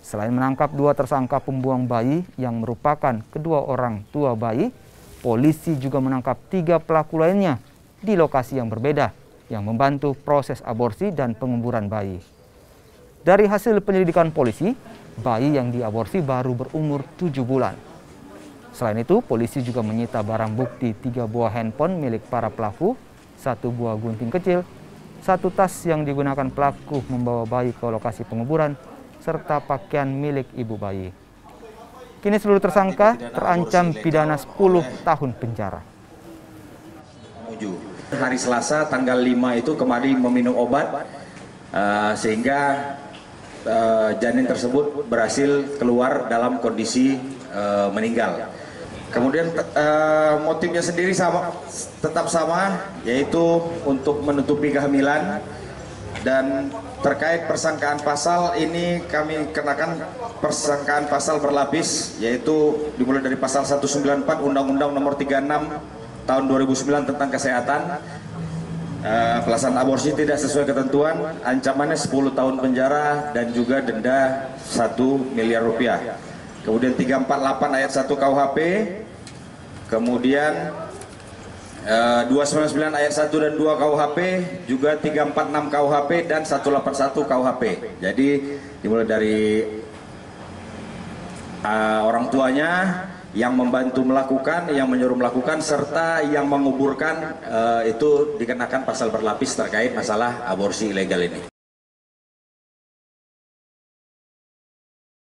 Selain menangkap 2 tersangka pembuang bayi yang merupakan kedua orang tua bayi, polisi juga menangkap 3 pelaku lainnya di lokasi yang berbeda yang membantu proses aborsi dan penguburan bayi. Dari hasil penyelidikan polisi, bayi yang diaborsi baru berumur 7 bulan. Selain itu, polisi juga menyita barang bukti 3 buah handphone milik para pelaku, 1 buah gunting kecil, 1 tas yang digunakan pelaku membawa bayi ke lokasi penguburan, serta pakaian milik ibu bayi. Kini seluruh tersangka terancam pidana 10 tahun penjara. Hari Selasa tanggal 5 itu kemarin meminum obat sehingga janin tersebut berhasil keluar dalam kondisi meninggal. Kemudian motifnya sendiri tetap sama, yaitu untuk menutupi kehamilan. Dan terkait persangkaan pasal ini kami kenakan persangkaan pasal berlapis, yaitu dimulai dari pasal 194 Undang-Undang Nomor 36 Tahun 2009 tentang kesehatan. Pelaksanaan aborsi tidak sesuai ketentuan, ancamannya 10 tahun penjara dan juga denda 1 miliar rupiah. Kemudian 348 ayat 1 KUHP, kemudian 299 ayat 1 dan 2 KUHP, juga 346 KUHP dan 181 KUHP. Jadi dimulai dari orang tuanya, yang membantu melakukan, yang menyuruh melakukan, serta yang menguburkan, itu dikenakan pasal berlapis terkait masalah aborsi ilegal ini.